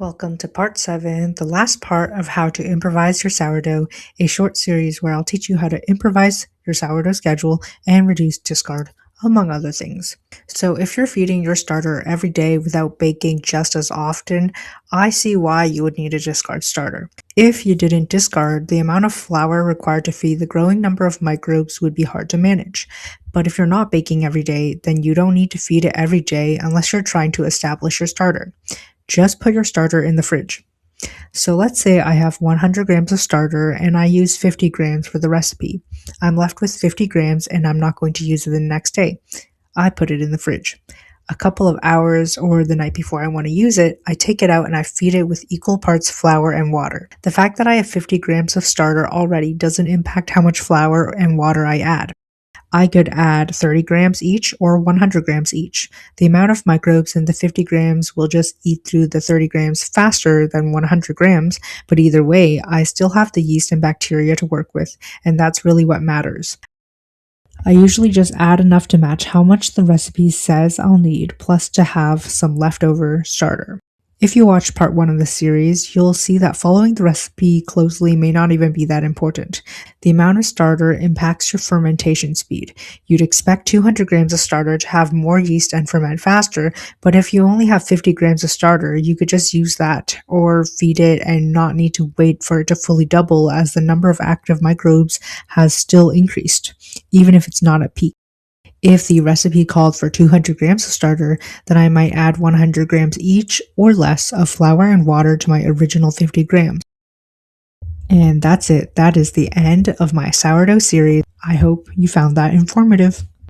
Welcome to part 7, the last part of how to improvise your sourdough, a short series where I'll teach you how to improvise your sourdough schedule and reduce discard, among other things. So if you're feeding your starter every day without baking just as often, I see why you would need a discard starter. If you didn't discard, the amount of flour required to feed the growing number of microbes would be hard to manage. But if you're not baking every day, then you don't need to feed it every day unless you're trying to establish your starter. Just put your starter in the fridge. So let's say I have 100 grams of starter and I use 50 grams for the recipe. I'm left with 50 grams and I'm not going to use it the next day. I put it in the fridge. A couple of hours or the night before I want to use it, I take it out and I feed it with equal parts flour and water. The fact that I have 50 grams of starter already doesn't impact how much flour and water I add. I could add 30 grams each or 100 grams each. The amount of microbes in the 50 grams will just eat through the 30 grams faster than 100 grams, but either way, I still have the yeast and bacteria to work with, and that's really what matters. I usually just add enough to match how much the recipe says I'll need, plus to have some leftover starter. If you watched part 1 of the series, you'll see that following the recipe closely may not even be that important. The amount of starter impacts your fermentation speed. You'd expect 200 grams of starter to have more yeast and ferment faster, but if you only have 50 grams of starter, you could just use that or feed it and not need to wait for it to fully double, as the number of active microbes has still increased, even if it's not at peak. If the recipe called for 200 grams of starter, then I might add 100 grams each or less of flour and water to my original 50 grams. And that's it. That is the end of my sourdough series. I hope you found that informative.